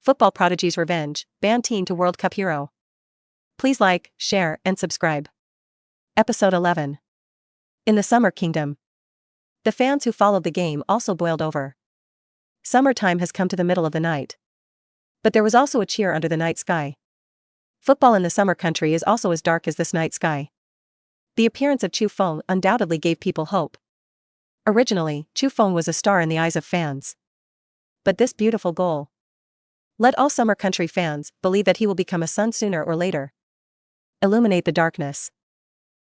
Football Prodigy's Revenge, Band Teen to World Cup Hero. Please like, share, and subscribe. Episode 11. In the Summer Kingdom. The fans who followed the game also boiled over. Summertime has come to the middle of the night. But there was also a cheer under the night sky. Football in the summer country is also as dark as this night sky. The appearance of Chu Feng undoubtedly gave people hope. Originally, Chu Feng was a star in the eyes of fans. But this beautiful goal. Let all summer country fans believe that he will become a sun sooner or later. Illuminate the darkness.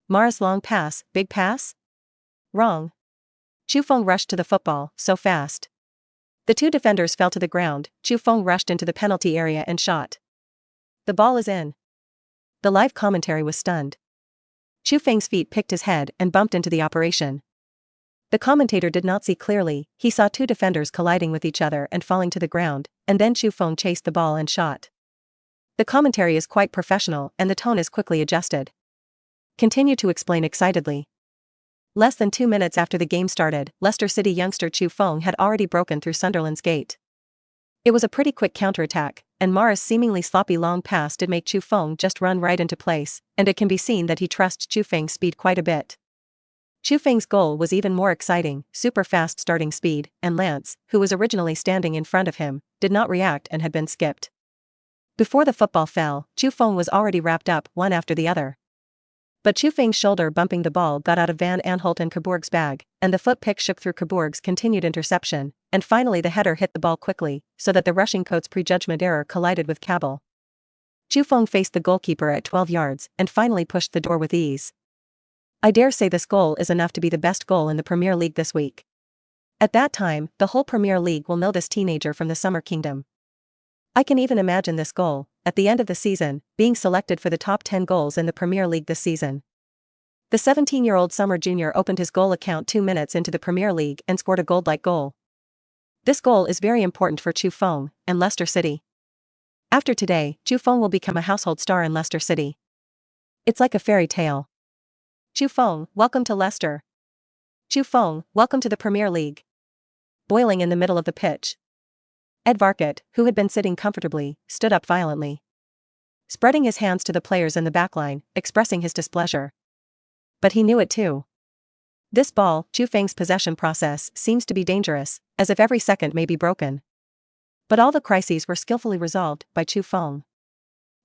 Mara's long pass, big pass? Wrong. Chu Feng rushed to the football, so fast. The two defenders fell to the ground. Chu Feng rushed into the penalty area and shot. The ball is in. The live commentary was stunned. Chu Feng's feet picked his head and bumped into the operation. The commentator did not see clearly. He saw two defenders colliding with each other and falling to the ground, and then Chu Feng chased the ball and shot. The commentary is quite professional and the tone is quickly adjusted. Continue to explain excitedly. Less than 2 minutes after the game started, Leicester City youngster Chu Feng had already broken through Sunderland's gate. It was a pretty quick counterattack, and Mara's seemingly sloppy long pass did make Chu Feng just run right into place, and it can be seen that he trusts Chu Feng's speed quite a bit. Chu Feng's goal was even more exciting, super fast starting speed, and Lance, who was originally standing in front of him, did not react and had been skipped. Before the football fell, Chu Feng was already wrapped up one after the other. But Chu Feng's shoulder bumping the ball got out of Van Aanholt and Coburg's bag, and the foot pick shook through Coburg's continued interception, and finally the header hit the ball quickly, so that the rushing coat's prejudgment error collided with Cabell. Chu Feng faced the goalkeeper at 12 yards, and finally pushed the door with ease. I dare say this goal is enough to be the best goal in the Premier League this week. At that time, the whole Premier League will know this teenager from the Summer Kingdom. I can even imagine this goal, at the end of the season, being selected for the top 10 goals in the Premier League this season. The 17-year-old Summer Junior opened his goal account 2 minutes into the Premier League and scored a gold-like goal. This goal is very important for Chu Feng and Leicester City. After today, Chu Feng will become a household star in Leicester City. It's like a fairy tale. Chu Feng, welcome to Leicester. Chu Feng, welcome to the Premier League. Boiling in the middle of the pitch. Ed Varkett, who had been sitting comfortably, stood up violently, spreading his hands to the players in the backline, expressing his displeasure. But he knew it too. This ball, Chu Feng's possession process, seems to be dangerous, as if every second may be broken. But all the crises were skillfully resolved by Chu Feng.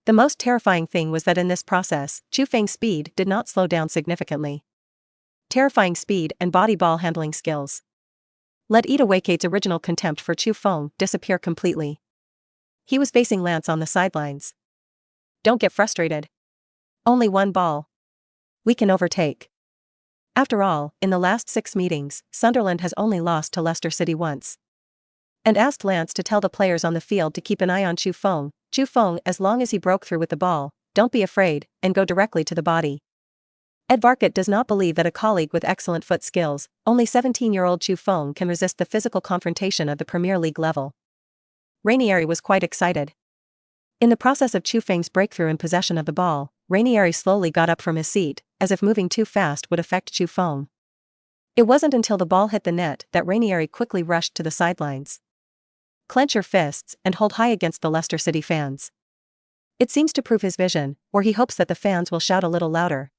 The most terrifying thing was that in this process, Chu Feng's speed did not slow down significantly. Terrifying speed and body ball handling skills. Let Ida Wakeit's original contempt for Chu Feng disappear completely. He was facing Lance on the sidelines. Don't get frustrated. Only one ball. We can overtake. After all, in the last 6 meetings, Sunderland has only lost to Leicester City once. And asked Lance to tell the players on the field to keep an eye on Chu Feng. Chu Feng, as long as he broke through with the ball, don't be afraid, and go directly to the body. Ed Varkett does not believe that a colleague with excellent foot skills, only 17-year-old Chu Feng can resist the physical confrontation of the Premier League level. Ranieri was quite excited. In the process of Chu Feng's breakthrough in possession of the ball, Ranieri slowly got up from his seat, as if moving too fast would affect Chu Feng. It wasn't until the ball hit the net that Ranieri quickly rushed to the sidelines. Clench your fists and hold high against the Leicester City fans. It seems to prove his vision, or he hopes that the fans will shout a little louder.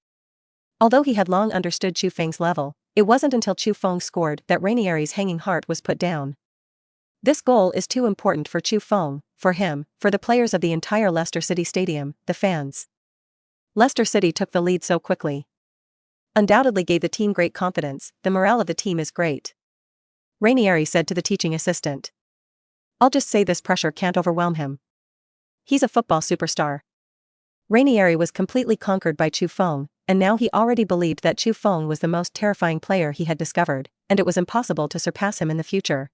Although he had long understood Chu Feng's level, it wasn't until Chu Feng scored that Ranieri's hanging heart was put down. This goal is too important for Chu Feng, for him, for the players of the entire Leicester City stadium, the fans. Leicester City took the lead so quickly. Undoubtedly gave the team great confidence. The morale of the team is great. Ranieri said to the teaching assistant. I'll just say this pressure can't overwhelm him. He's a football superstar. Ranieri was completely conquered by Chu Feng, and now he already believed that Chu Feng was the most terrifying player he had discovered, and it was impossible to surpass him in the future.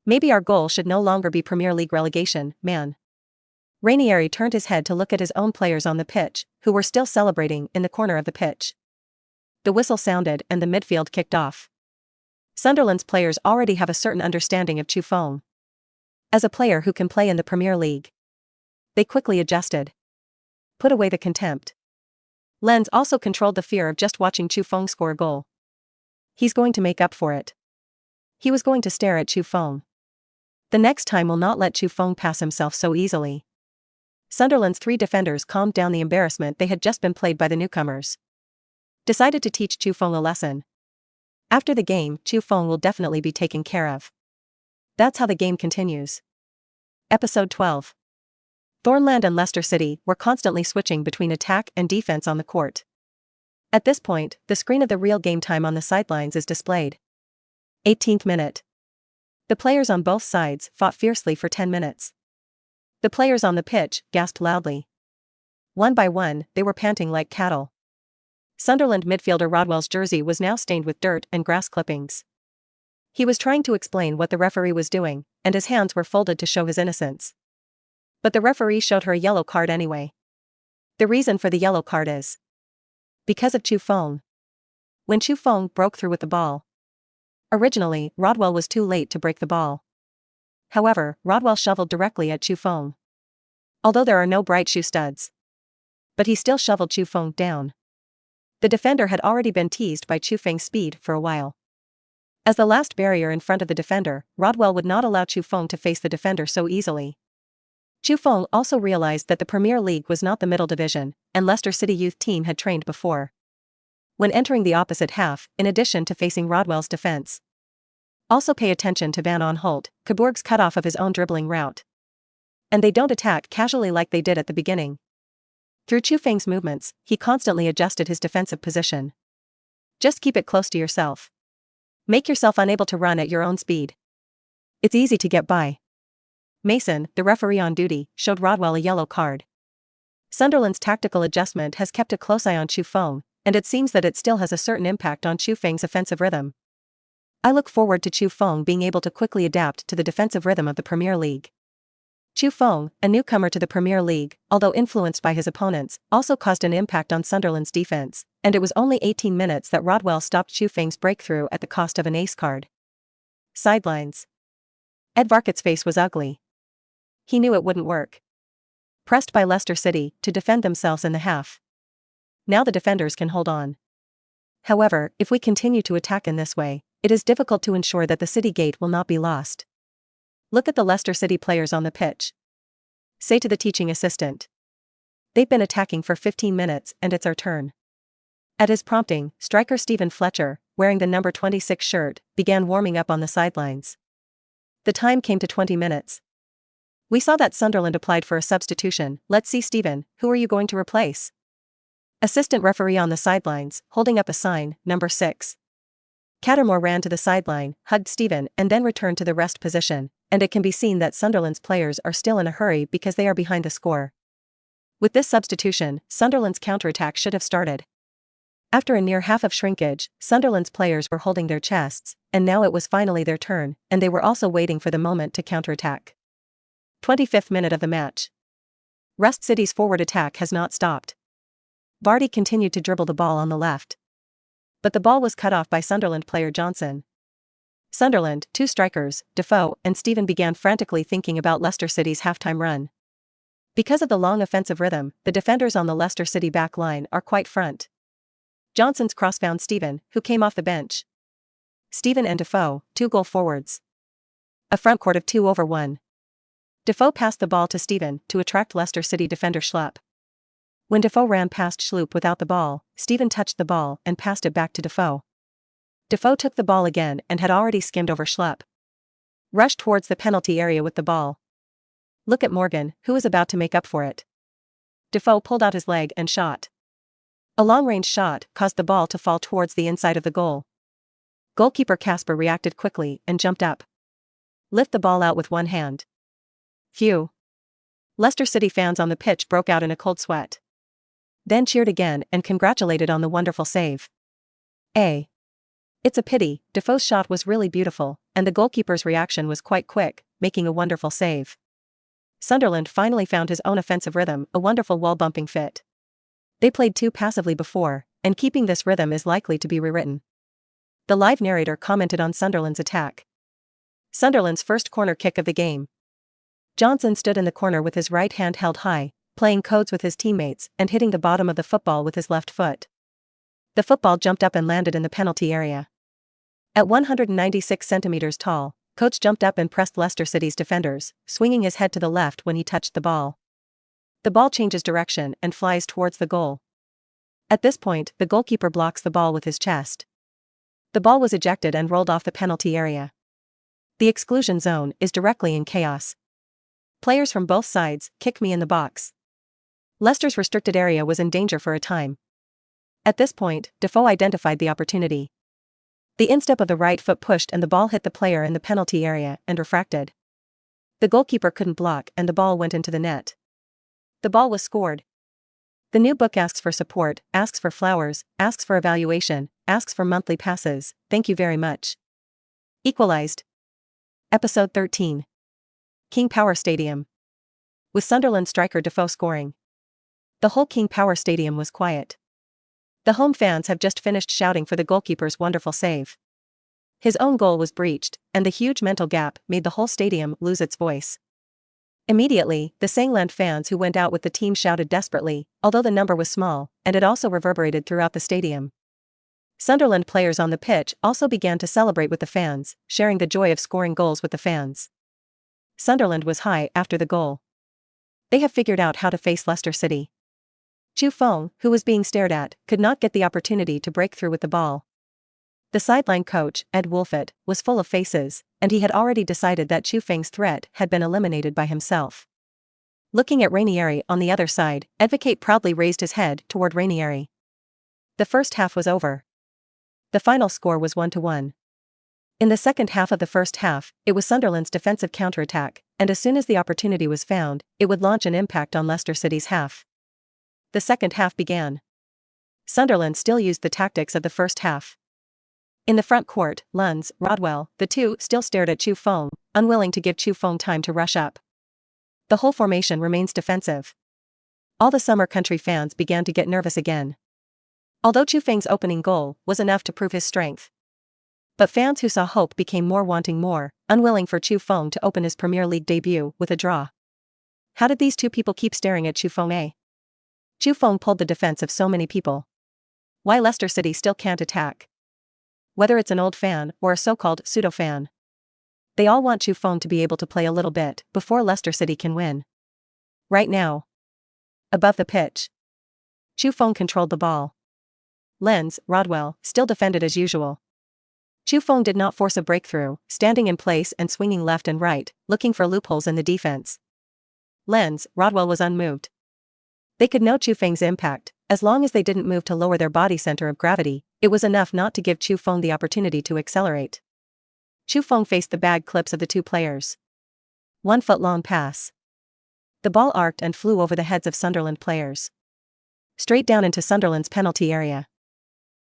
Maybe our goal should no longer be Premier League relegation, man. Ranieri turned his head to look at his own players on the pitch, who were still celebrating in the corner of the pitch. The whistle sounded and the midfield kicked off. Sunderland's players already have a certain understanding of Chu Feng as a player who can play in the Premier League. They quickly adjusted. Put away the contempt. Lens also controlled the fear of just watching Chu Feng score a goal. He's going to make up for it. He was going to stare at Chu Feng. The next time will not let Chu Feng pass himself so easily. Sunderland's 3 defenders calmed down the embarrassment they had just been played by the newcomers. Decided to teach Chu Feng a lesson. After the game, Chu Feng will definitely be taken care of. That's how the game continues. Episode 12. Thornland and Leicester City were constantly switching between attack and defense on the court. At this point, the screen of the real game time on the sidelines is displayed. 18th minute. The players on both sides fought fiercely for 10 minutes. The players on the pitch gasped loudly. One by one, they were panting like cattle. Sunderland midfielder Rodwell's jersey was now stained with dirt and grass clippings. He was trying to explain what the referee was doing, and his hands were folded to show his innocence. But the referee showed her a yellow card anyway. The reason for the yellow card is because of Chu Feng. When Chu Feng broke through with the ball. Originally, Rodwell was too late to break the ball. However, Rodwell shoveled directly at Chu Feng. Although there are no bright shoe studs. But he still shoveled Chu Feng down. The defender had already been teased by Chu Feng's speed for a while. As the last barrier in front of the defender, Rodwell would not allow Chu Feng to face the defender so easily. Chu Feng also realized that the Premier League was not the middle division, and Leicester City youth team had trained before. When entering the opposite half, in addition to facing Rodwell's defense. Also pay attention to Van Aanholt, Coburg's cutoff of his own dribbling route. And they don't attack casually like they did at the beginning. Through Chu Feng's movements, he constantly adjusted his defensive position. Just keep it close to yourself. Make yourself unable to run at your own speed. It's easy to get by. Mason, the referee on duty, showed Rodwell a yellow card. Sunderland's tactical adjustment has kept a close eye on Chu Feng, and it seems that it still has a certain impact on Chu Feng's offensive rhythm. I look forward to Chu Feng being able to quickly adapt to the defensive rhythm of the Premier League. Chu Feng, a newcomer to the Premier League, although influenced by his opponents, also caused an impact on Sunderland's defense, and it was only 18 minutes that Rodwell stopped Chu Feng's breakthrough at the cost of an ace card. Sidelines. Ed Varcott's face was ugly. He knew it wouldn't work. Pressed by Leicester City to defend themselves in the half. Now the defenders can hold on. However, if we continue to attack in this way, it is difficult to ensure that the City gate will not be lost. Look at the Leicester City players on the pitch. Say to the teaching assistant. They've been attacking for 15 minutes and it's our turn. At his prompting, striker Stephen Fletcher, wearing the number 26 shirt, began warming up on the sidelines. The time came to 20 minutes. We saw that Sunderland applied for a substitution. Let's see, Stephen, who are you going to replace? Assistant referee on the sidelines, holding up a sign, number 6. Cattermore ran to the sideline, hugged Stephen, and then returned to the rest position, and it can be seen that Sunderland's players are still in a hurry because they are behind the score. With this substitution, Sunderland's counterattack should have started. After a near half of shrinkage, Sunderland's players were holding their chests, and now it was finally their turn, and they were also waiting for the moment to counterattack. 25th minute of the match. Leicester City's forward attack has not stopped. Vardy continued to dribble the ball on the left. But the ball was cut off by Sunderland player Johnson. Sunderland, 2 strikers, Defoe and Stephen began frantically thinking about Leicester City's halftime run. Because of the long offensive rhythm, the defenders on the Leicester City back line are quite front. Johnson's cross found Stephen, who came off the bench. Stephen and Defoe, 2 goal forwards. A front court of 2-over-1. Defoe passed the ball to Stephen to attract Leicester City defender Schlupp. When Defoe ran past Schlupp without the ball, Stephen touched the ball and passed it back to Defoe. Defoe took the ball again and had already skimmed over Schlupp. Rushed towards the penalty area with the ball. Look at Morgan, who was about to make up for it. Defoe pulled out his leg and shot. A long-range shot caused the ball to fall towards the inside of the goal. Goalkeeper Casper reacted quickly and jumped up. Lift the ball out with one hand. Phew. Leicester City fans on the pitch broke out in a cold sweat. Then cheered again and congratulated on the wonderful save. It's a pity, Defoe's shot was really beautiful, and the goalkeeper's reaction was quite quick, making a wonderful save. Sunderland finally found his own offensive rhythm, a wonderful wall-bumping fit. They played too passively before, and keeping this rhythm is likely to be rewritten. The live narrator commented on Sunderland's attack. Sunderland's first corner kick of the game. Johnson stood in the corner with his right hand held high, playing codes with his teammates and hitting the bottom of the football with his left foot. The football jumped up and landed in the penalty area. At 196 centimeters tall, coach jumped up and pressed Leicester City's defenders, swinging his head to the left when he touched the ball. The ball changes direction and flies towards the goal. At this point, the goalkeeper blocks the ball with his chest. The ball was ejected and rolled off the penalty area. The exclusion zone is directly in chaos. Players from both sides kick me in the box. Leicester's restricted area was in danger for a time. At this point, Defoe identified the opportunity. The instep of the right foot pushed and the ball hit the player in the penalty area and refracted. The goalkeeper couldn't block and the ball went into the net. The ball was scored. The new book asks for support, asks for flowers, asks for evaluation, asks for monthly passes, thank you very much. Equalized. Episode 13. King Power Stadium. With Sunderland striker Defoe scoring. The whole King Power Stadium was quiet. The home fans have just finished shouting for the goalkeeper's wonderful save. His own goal was breached, and the huge mental gap made the whole stadium lose its voice. Immediately, the Sangland fans who went out with the team shouted desperately, although the number was small, and it also reverberated throughout the stadium. Sunderland players on the pitch also began to celebrate with the fans, sharing the joy of scoring goals with the fans. Sunderland was high after the goal. They have figured out how to face Leicester City. Chu Feng, who was being stared at, could not get the opportunity to break through with the ball. The sideline coach, Ed Wolfett, was full of faces, and he had already decided that Chu Feng's threat had been eliminated by himself. Looking at Ranieri on the other side, Advocate proudly raised his head toward Ranieri. The first half was over. The final score was 1-1. In the second half of the first half, it was Sunderland's defensive counterattack, and as soon as the opportunity was found, it would launch an impact on Leicester City's half. The second half began. Sunderland still used the tactics of the first half. In the front court, Lunds, Rodwell, the two still stared at Chu Feng, unwilling to give Chu Feng time to rush up. The whole formation remains defensive. All the summer country fans began to get nervous again. Although Chu Feng's opening goal was enough to prove his strength. But fans who saw hope became more wanting more, unwilling for Chu Feng to open his Premier League debut with a draw. How did these two people keep staring at Chu Feng? Chu Feng pulled the defense of so many people. Why Leicester City still can't attack? Whether it's an old fan or a so-called pseudo-fan. They all want Chu Feng to be able to play a little bit before Leicester City can win. Right now. Above the pitch. Chu Feng controlled the ball. Lenz, Rodwell, still defended as usual. Chu Feng did not force a breakthrough, standing in place and swinging left and right, looking for loopholes in the defense. Lenz, Rodwell was unmoved. They could know Chu Feng's impact. As long as they didn't move to lower their body center of gravity, it was enough not to give Chu Feng the opportunity to accelerate. Chu Feng faced the bag clips of the two players. 1 foot-long pass. The ball arced and flew over the heads of Sunderland players. Straight down into Sunderland's penalty area.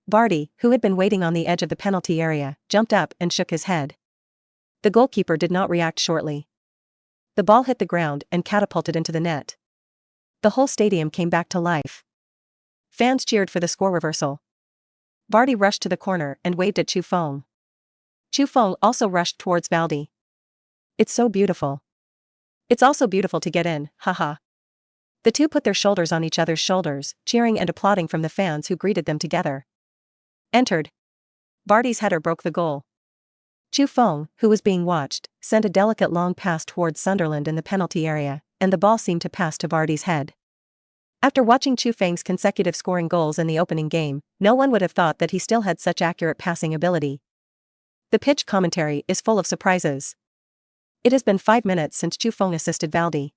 Barty, who had been waiting on the edge of the penalty area, jumped up and shook his head. The goalkeeper did not react shortly. The ball hit the ground and catapulted into the net. The whole stadium came back to life. Fans cheered for the score reversal. Barty rushed to the corner and waved at Chu Feng. Chu Feng also rushed towards Valdi. It's so beautiful. It's also beautiful to get in, haha. The two put their shoulders on each other's shoulders, cheering and applauding from the fans who greeted them together. Entered. Barty's header broke the goal. Chu Feng, who was being watched, sent a delicate long pass towards Sunderland in the penalty area, and the ball seemed to pass to Barty's head. After watching Chu Feng's consecutive scoring goals in the opening game, no one would have thought that he still had such accurate passing ability. The pitch commentary is full of surprises. It has been 5 minutes since Chu Feng assisted Valdi.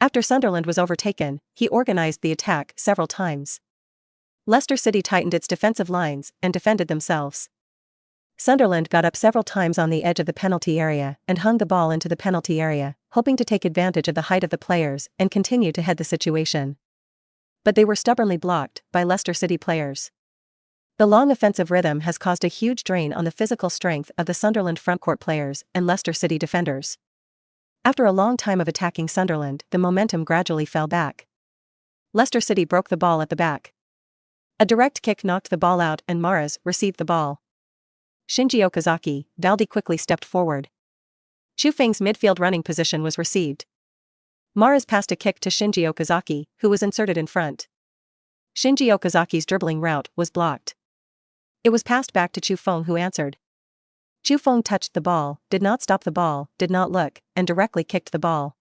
After Sunderland was overtaken, he organized the attack several times. Leicester City tightened its defensive lines and defended themselves. Sunderland got up several times on the edge of the penalty area and hung the ball into the penalty area, hoping to take advantage of the height of the players and continue to head the situation. But they were stubbornly blocked by Leicester City players. The long offensive rhythm has caused a huge drain on the physical strength of the Sunderland frontcourt players and Leicester City defenders. After a long time of attacking Sunderland, the momentum gradually fell back. Leicester City broke the ball at the back. A direct kick knocked the ball out and Maras received the ball. Shinji Okazaki, Valdi quickly stepped forward. Chu Feng's midfield running position was received. Maras passed a kick to Shinji Okazaki, who was inserted in front. Shinji Okazaki's dribbling route was blocked. It was passed back to Chu Feng, who answered. Chu Feng touched the ball, did not stop the ball, did not look, and directly kicked the ball.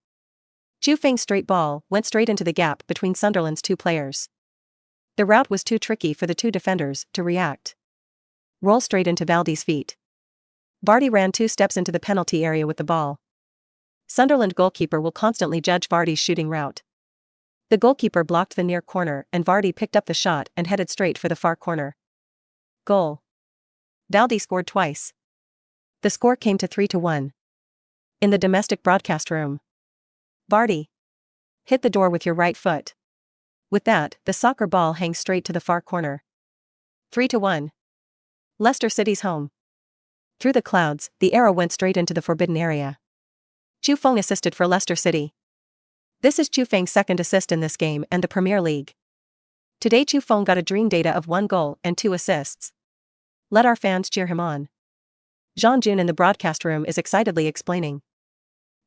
Chu Feng's straight ball went straight into the gap between Sunderland's two players. The route was too tricky for the two defenders to react. Roll straight into Vardy's feet. Vardy ran 2 steps into the penalty area with the ball. Sunderland goalkeeper will constantly judge Vardy's shooting route. The goalkeeper blocked the near corner and Vardy picked up the shot and headed straight for the far corner. Goal. Vardy scored twice. The score came to 3-1. In the domestic broadcast room. Vardy. Hit the door with your right foot. With that, the soccer ball hangs straight to the far corner. 3-1. Leicester City's home. Through the clouds, the arrow went straight into the forbidden area. Chu Feng assisted for Leicester City. This is Chu Feng's second assist in this game and the Premier League. Today Chu Feng got a dream data of 1 goal and 2 assists. Let our fans cheer him on. Jean Jun in the broadcast room is excitedly explaining.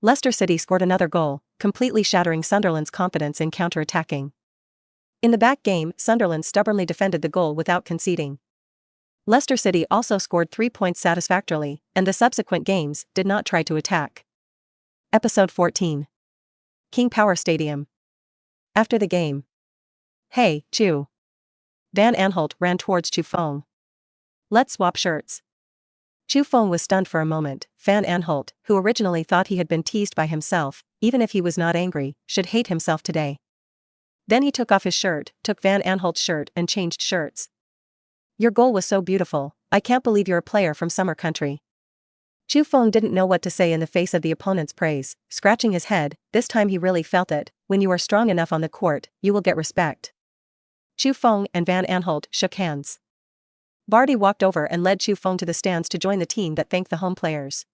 Leicester City scored another goal, completely shattering Sunderland's confidence in counter-attacking. In the back game, Sunderland stubbornly defended the goal without conceding. Leicester City also scored 3 points satisfactorily, and the subsequent games did not try to attack. Episode 14. King Power Stadium. After the game. Hey, Chu. Van Aanholt ran towards Chu Feng. Let's swap shirts. Chu Feng was stunned for a moment. Van Aanholt, who originally thought he had been teased by himself, even if he was not angry, should hate himself today. Then he took off his shirt, took Van Aanholt's shirt and changed shirts. Your goal was so beautiful, I can't believe you're a player from summer country. Chu Feng didn't know what to say in the face of the opponent's praise, scratching his head. This time he really felt it. When you are strong enough on the court, you will get respect. Chu Feng and Van Aanholt shook hands. Vardy walked over and led Chu Feng to the stands to join the team that thanked the home players.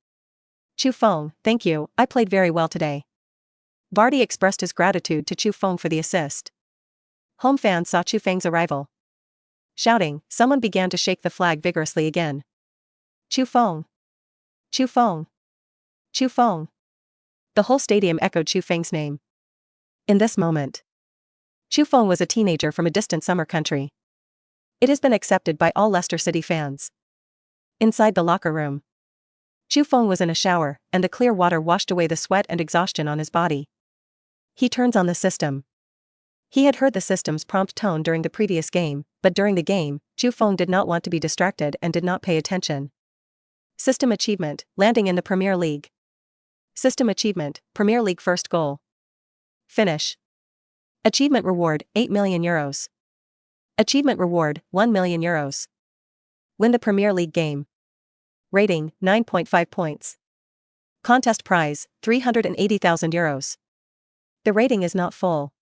Chu Feng, thank you, I played very well today. Vardy expressed his gratitude to Chu Feng for the assist. Home fans saw Chu Feng's arrival. Shouting, someone began to shake the flag vigorously again. Chu Feng. Chu Feng. Chu Feng. The whole stadium echoed Chu Feng's name. In this moment, Chu Feng was a teenager from a distant summer country. It has been accepted by all Leicester City fans. Inside the locker room, Chu Feng was in a shower, and the clear water washed away the sweat and exhaustion on his body. He turns on the system. He had heard the system's prompt tone during the previous game, but during the game, Chu Feng did not want to be distracted and did not pay attention. System achievement, landing in the Premier League. System achievement, Premier League first goal. Finish. Achievement reward, 8 million euros. Achievement reward, 1 million euros. Win the Premier League game. Rating, 9.5 points. Contest prize, 380,000 euros. The rating is not full.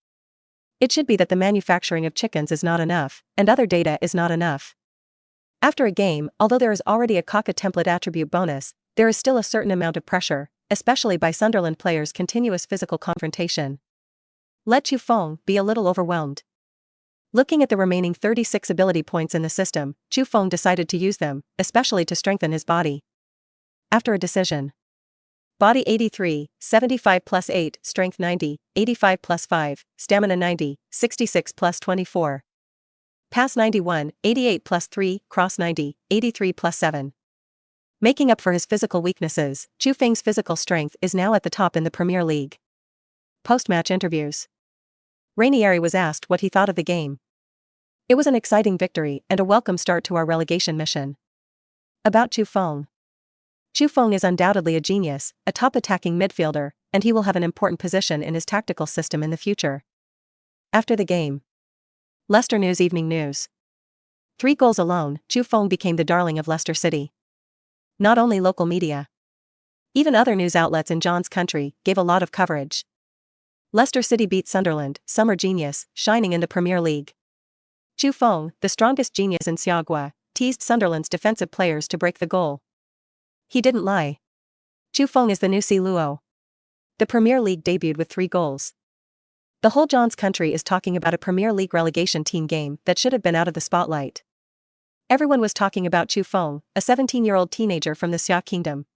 It should be that the manufacturing of chickens is not enough, and other data is not enough. After a game, although there is already a Kaka template attribute bonus, there is still a certain amount of pressure, especially by Sunderland players' continuous physical confrontation. Let Chu Feng be a little overwhelmed. Looking at the remaining 36 ability points in the system, Chu Feng decided to use them, especially to strengthen his body. After a decision. Body 83, 75 plus 8, strength 90, 85 plus 5, stamina 90, 66 plus 24. Pass 91, 88 plus 3, cross 90, 83 plus 7. Making up for his physical weaknesses, Chu Feng's physical strength is now at the top in the Premier League. Post-match interviews. Ranieri was asked what he thought of the game. It was an exciting victory and a welcome start to our relegation mission. About Chu Feng. Chu Feng is undoubtedly a genius, a top attacking midfielder, and he will have an important position in his tactical system in the future. After the game. Leicester News Evening News. 3 goals alone, Chu Feng became the darling of Leicester City. Not only local media. Even other news outlets in John's country gave a lot of coverage. Leicester City beat Sunderland, summer genius, shining in the Premier League. Chu Feng, the strongest genius in Siagua, teased Sunderland's defensive players to break the goal. He didn't lie. Chu Feng is the new Si Luo. The Premier League debuted with 3 goals. The whole John's country is talking about a Premier League relegation team game that should have been out of the spotlight. Everyone was talking about Chu Feng, a 17-year-old teenager from the Xia Kingdom.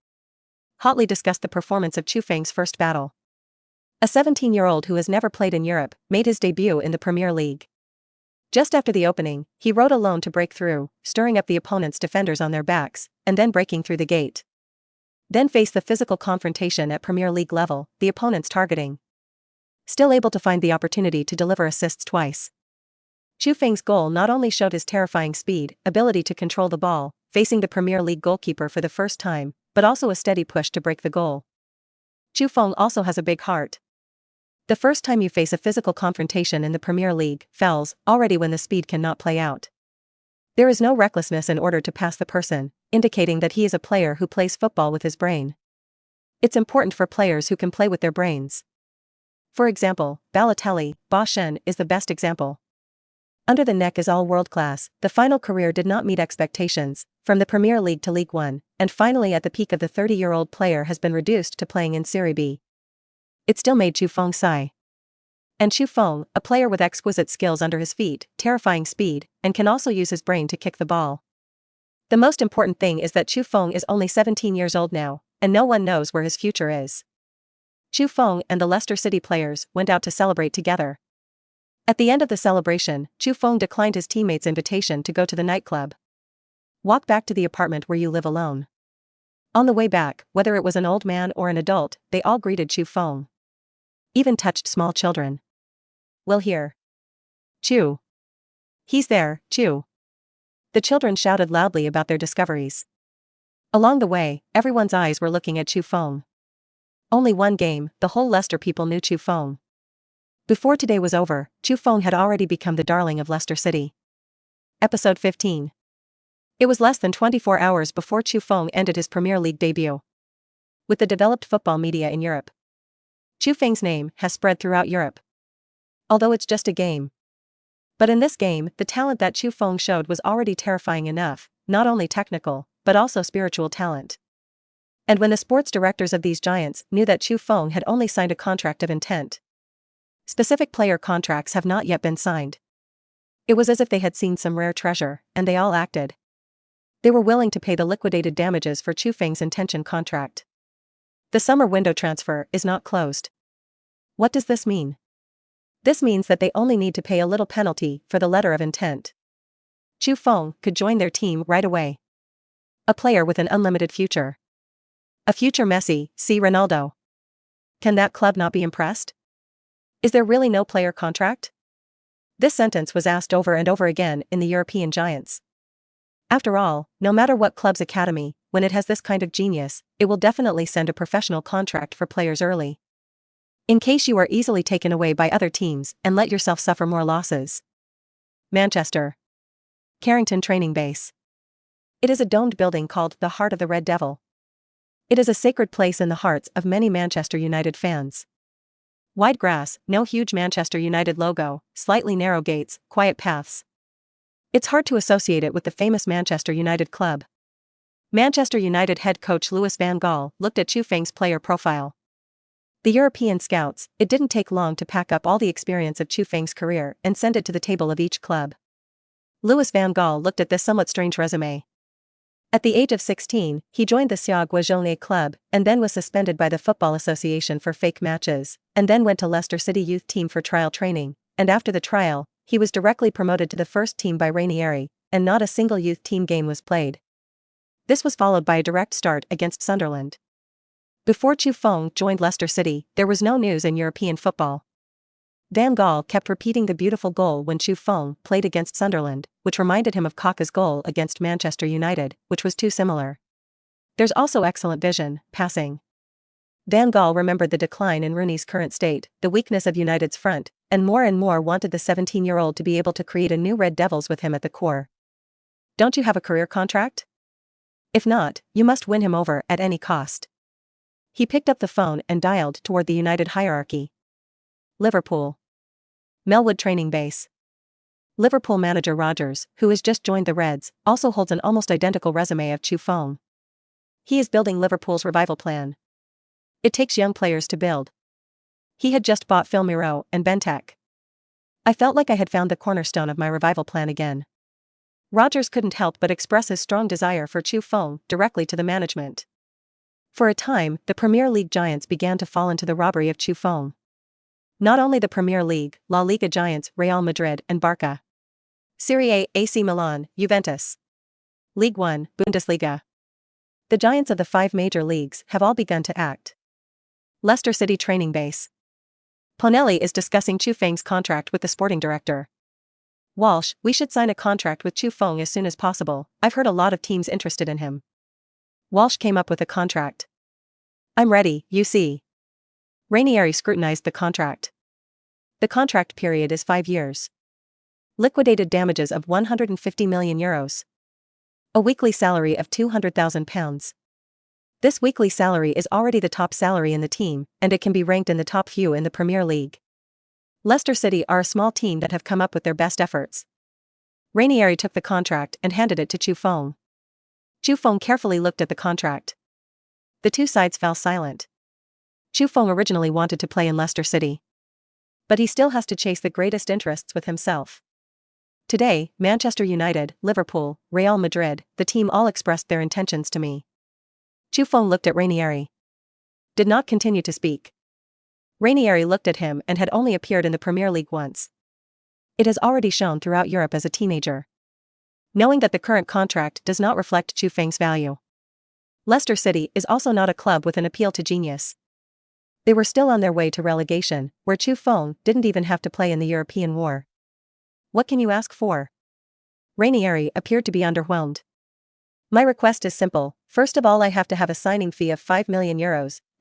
Hotly discussed the performance of Chu Feng's first battle. A 17-year-old who has never played in Europe made his debut in the Premier League. Just after the opening, he rode alone to break through, stirring up the opponent's defenders on their backs, and then breaking through the gate. Then face the physical confrontation at Premier League level, the opponent's targeting. Still able to find the opportunity to deliver assists twice. Chu Feng's goal not only showed his terrifying speed, ability to control the ball, facing the Premier League goalkeeper for the first time, but also a steady push to break the goal. Chu Feng also has a big heart. The first time you face a physical confrontation in the Premier League, fouls, already when the speed cannot play out. There is no recklessness in order to pass the person, indicating that he is a player who plays football with his brain. It's important for players who can play with their brains. For example, Balotelli, Ba Shen is the best example. Under the neck is all world-class, the final career did not meet expectations, from the Premier League to League One, and finally at the peak of the 30-year-old player has been reduced to playing in Serie B. It still made Chu Feng sigh. And Chu Feng, a player with exquisite skills under his feet, terrifying speed, and can also use his brain to kick the ball. The most important thing is that Chu Feng is only 17 years old now, and no one knows where his future is. Chu Feng and the Leicester City players went out to celebrate together. At the end of the celebration, Chu Feng declined his teammates' invitation to go to the nightclub. Walk back to the apartment where you live alone. On the way back, whether it was an old man or an adult, they all greeted Chu Feng. Even touched small children. Will here. Chu. He's there, Chu. The children shouted loudly about their discoveries. Along the way, everyone's eyes were looking at Chu Feng. Only one game, the whole Leicester people knew Chu Feng. Before today was over, Chu Feng had already become the darling of Leicester City. Episode 15. It was less than 24 hours before Chu Feng ended his Premier League debut. With the developed football media in Europe, Chu Feng's name has spread throughout Europe. Although it's just a game. But in this game, the talent that Chu Feng showed was already terrifying enough, not only technical, but also spiritual talent. And when the sports directors of these giants knew that Chu Feng had only signed a contract of intent, specific player contracts have not yet been signed. It was as if they had seen some rare treasure, and they all acted. They were willing to pay the liquidated damages for Chu Feng's intention contract. The summer window transfer is not closed. What does this mean? This means that they only need to pay a little penalty for the letter of intent. Chu Feng could join their team right away. A player with an unlimited future. A future Messi, see Ronaldo. Can that club not be impressed? Is there really no player contract? This sentence was asked over and over again in the European giants. After all, no matter what club's academy, when it has this kind of genius, it will definitely send a professional contract for players early. In case you are easily taken away by other teams and let yourself suffer more losses. Manchester. Carrington Training Base. It is a domed building called the Heart of the Red Devil. It is a sacred place in the hearts of many Manchester United fans. Wide grass, no huge Manchester United logo, slightly narrow gates, quiet paths. It's hard to associate it with the famous Manchester United club. Manchester United head coach Louis van Gaal looked at Chu Feng's player profile. The European scouts, it didn't take long to pack up all the experience of Chu Feng's career and send it to the table of each club. Louis van Gaal looked at this somewhat strange resume. At the age of 16, he joined the Siag club, and then was suspended by the Football Association for fake matches, and then went to Leicester City youth team for trial training, and after the trial, he was directly promoted to the first team by Ranieri, and not a single youth team game was played. This was followed by a direct start against Sunderland. Before Chu Feng joined Leicester City, there was no news in European football. Van Gaal kept repeating the beautiful goal when Chu Feng played against Sunderland, which reminded him of Kaka's goal against Manchester United, which was too similar. There's also excellent vision, passing. Van Gaal remembered the decline in Rooney's current state, the weakness of United's front, and more wanted the 17-year-old to be able to create a new Red Devils with him at the core. Don't you have a career contract? If not, you must win him over at any cost. He picked up the phone and dialed toward the United hierarchy. Liverpool. Melwood Training Base. Liverpool manager Rodgers, who has just joined the Reds, also holds an almost identical resume of Chu Feng. He is building Liverpool's revival plan. It takes young players to build. He had just bought Phil Miro and Benteke. I felt like I had found the cornerstone of my revival plan again. Rodgers couldn't help but express his strong desire for Chu Feng directly to the management. For a time, the Premier League giants began to fall into the robbery of Chu Feng. Not only the Premier League, La Liga giants Real Madrid and Barca. Serie A, AC Milan, Juventus. League 1, Bundesliga. The giants of the 5 major leagues have all begun to act. Leicester City training base. Ponelli is discussing Chu Feng's contract with the sporting director. Walsh, we should sign a contract with Chu Feng as soon as possible. I've heard a lot of teams interested in him. Walsh came up with a contract. I'm ready, you see. Ranieri scrutinized the contract. The contract period is 5 years. Liquidated damages of €150 million. A weekly salary of £200,000. This weekly salary is already the top salary in the team, and it can be ranked in the top few in the Premier League. Leicester City are a small team that have come up with their best efforts. Ranieri took the contract and handed it to Chu Feng. Chu Feng carefully looked at the contract. The two sides fell silent. Chu Feng originally wanted to play in Leicester City. But he still has to chase the greatest interests with himself. Today, Manchester United, Liverpool, Real Madrid, the team all expressed their intentions to me. Chu Feng looked at Ranieri. Did not continue to speak. Ranieri looked at him and had only appeared in the Premier League once. It has already shown throughout Europe as a teenager. Knowing that the current contract does not reflect Chu Feng's value. Leicester City is also not a club with an appeal to genius. They were still on their way to relegation, where Chu Feng didn't even have to play in the European war. What can you ask for? Ranieri appeared to be underwhelmed. My request is simple. First of all, I have to have a signing fee of €5 million,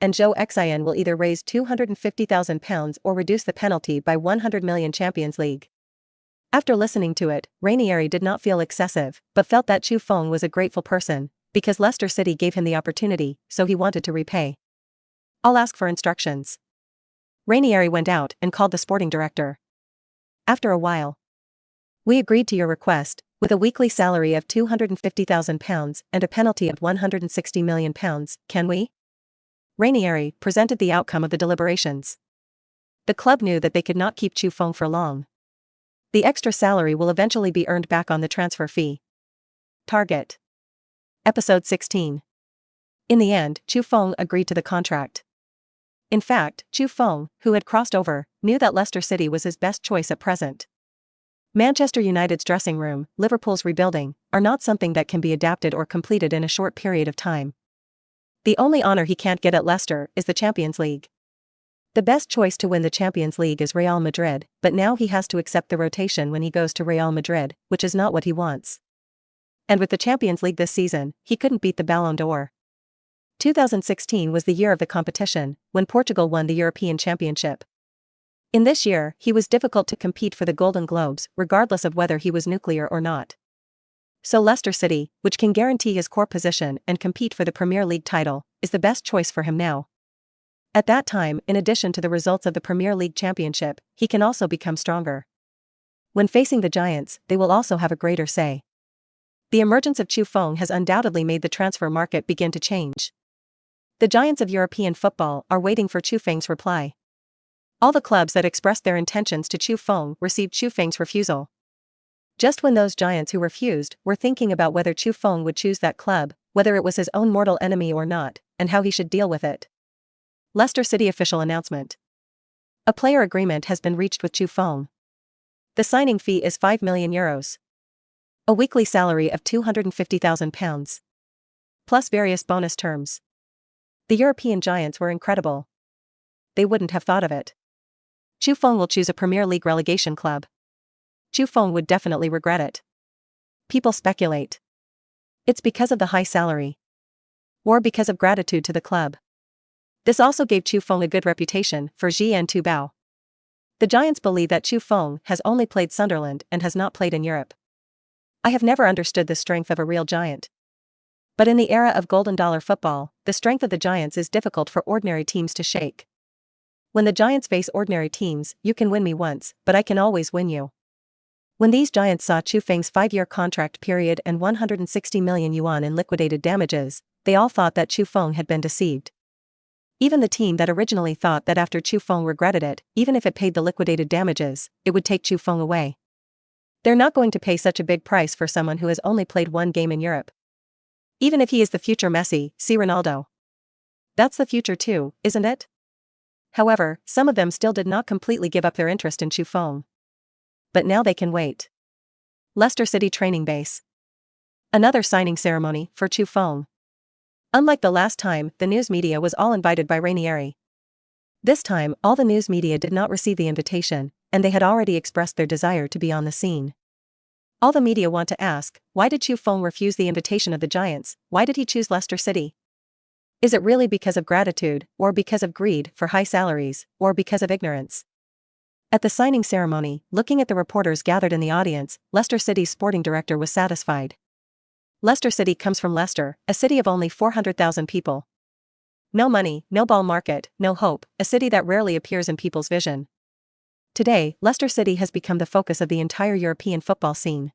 and Joe Xin will either raise £250,000 or reduce the penalty by €100 million. Champions League. After listening to it, Ranieri did not feel excessive, but felt that Chu Feng was a grateful person, because Leicester City gave him the opportunity, so he wanted to repay. I'll ask for instructions. Ranieri went out and called the sporting director. After a while, we agreed to your request, with a weekly salary of £250,000 and a penalty of £160 million, can we? Ranieri presented the outcome of the deliberations. The club knew that they could not keep Chu Feng for long. The extra salary will eventually be earned back on the transfer fee. Target. Episode 16. In the end, Chu Feng agreed to the contract. In fact, Chu Feng, who had crossed over, knew that Leicester City was his best choice at present. Manchester United's dressing room, Liverpool's rebuilding, are not something that can be adapted or completed in a short period of time. The only honor he can't get at Leicester is the Champions League. The best choice to win the Champions League is Real Madrid, but now he has to accept the rotation when he goes to Real Madrid, which is not what he wants. And with the Champions League this season, he couldn't beat the Ballon d'Or. 2016 was the year of the competition, when Portugal won the European Championship. In this year, he was difficult to compete for the Golden Globes, regardless of whether he was nuclear or not. So Leicester City, which can guarantee his core position and compete for the Premier League title, is the best choice for him now. At that time, in addition to the results of the Premier League Championship, he can also become stronger. When facing the giants, they will also have a greater say. The emergence of Chu Feng has undoubtedly made the transfer market begin to change. The giants of European football are waiting for Chu Feng's reply. All the clubs that expressed their intentions to Chu Feng received Chu Feng's refusal. Just when those giants who refused were thinking about whether Chu Feng would choose that club, whether it was his own mortal enemy or not, and how he should deal with it. Leicester City official announcement. A player agreement has been reached with Chu Feng. The signing fee is €5 million. A weekly salary of £250,000. Plus various bonus terms. The European giants were incredible. They wouldn't have thought of it. Chu Feng will choose a Premier League relegation club. Chu Feng would definitely regret it. People speculate. It's because of the high salary. Or because of gratitude to the club. This also gave Chu Feng a good reputation for Jian Tubao. The giants believe that Chu Feng has only played Sunderland and has not played in Europe. I have never understood the strength of a real giant. But in the era of golden dollar football, the strength of the giants is difficult for ordinary teams to shake. When the giants face ordinary teams, you can win me once, but I can always win you. When these giants saw Chu Feng's 5-year contract period and €160 million in liquidated damages, they all thought that Chu Feng had been deceived. Even the team that originally thought that after Chu Feng regretted it, even if it paid the liquidated damages, it would take Chu Feng away. They're not going to pay such a big price for someone who has only played one game in Europe. Even if he is the future Messi, see Ronaldo. That's the future too, isn't it? However, some of them still did not completely give up their interest in Chu Feng. But now they can wait. Leicester City training base. Another signing ceremony for Chu Feng. Unlike the last time, the news media was all invited by Ranieri. This time, all the news media did not receive the invitation, and they had already expressed their desire to be on the scene. All the media want to ask, why did Chu Feng refuse the invitation of the Giants? Why did he choose Leicester City? Is it really because of gratitude, or because of greed for high salaries, or because of ignorance? At the signing ceremony, looking at the reporters gathered in the audience, Leicester City's sporting director was satisfied. Leicester City comes from Leicester, a city of only 400,000 people. No money, no ball market, no hope, a city that rarely appears in people's vision. Today, Leicester City has become the focus of the entire European football scene.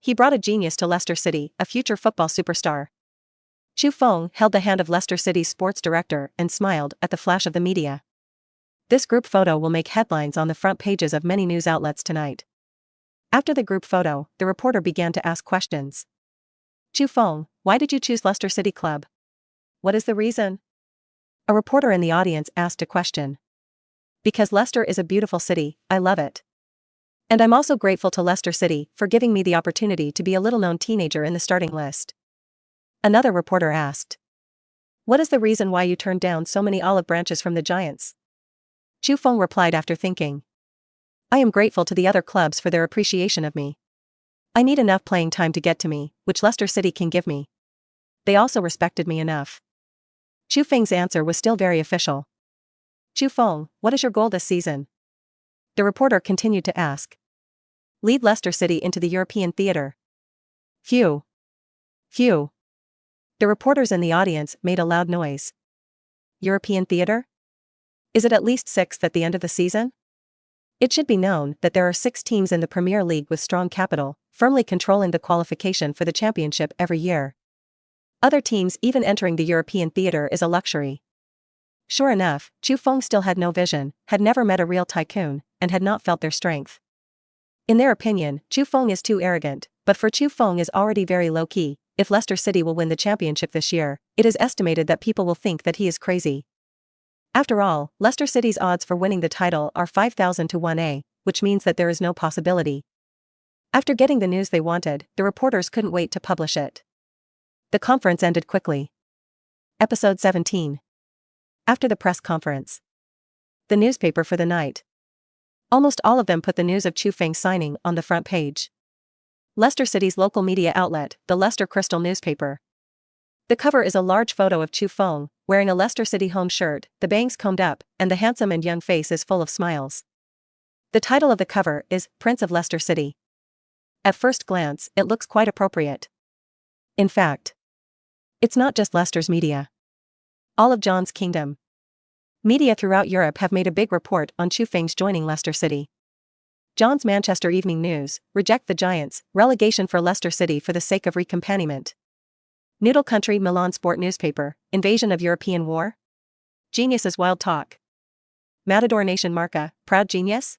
He brought a genius to Leicester City, a future football superstar. Chu Feng held the hand of Leicester City's sports director and smiled at the flash of the media. This group photo will make headlines on the front pages of many news outlets tonight. After the group photo, the reporter began to ask questions. Chu Feng, why did you choose Leicester City Club? What is the reason? A reporter in the audience asked a question. Because Leicester is a beautiful city, I love it. And I'm also grateful to Leicester City for giving me the opportunity to be a little-known teenager in the starting list. Another reporter asked. What is the reason why you turned down so many olive branches from the Giants? Chu Feng replied after thinking. I am grateful to the other clubs for their appreciation of me. I need enough playing time to get to me, which Leicester City can give me. They also respected me enough. Chu Feng's answer was still very official. Chu Feng, what is your goal this season? The reporter continued to ask. Lead Leicester City into the European theater. Phew. Phew. The reporters in the audience made a loud noise. European theater? Is it at least sixth at the end of the season? It should be known that there are 6 teams in the Premier League with strong capital, firmly controlling the qualification for the championship every year. Other teams even entering the European theater is a luxury. Sure enough, Chu Feng still had no vision, had never met a real tycoon, and had not felt their strength. In their opinion, Chu Feng is too arrogant, but for Chu Feng is already very low-key. If Leicester City will win the championship this year, it is estimated that people will think that he is crazy. After all, Leicester City's odds for winning the title are 5,000 to 1, which means that there is no possibility. After getting the news they wanted, the reporters couldn't wait to publish it. The conference ended quickly. Episode 17. After the press conference. The newspaper for the night. Almost all of them put the news of Chu Feng's signing on the front page. Leicester City's local media outlet, the Leicester Crystal newspaper. The cover is a large photo of Chu Feng, wearing a Leicester City home shirt, the bangs combed up, and the handsome and young face is full of smiles. The title of the cover is Prince of Leicester City. At first glance, it looks quite appropriate. In fact, it's not just Leicester's media. All of John's kingdom. Media throughout Europe have made a big report on Chu Feng's joining Leicester City. John's Manchester Evening News, reject the Giants, relegation for Leicester City for the sake of recompanionment. Noodle Country Milan Sport Newspaper, invasion of European war? Genius is wild talk. Matador Nation Marca, proud genius?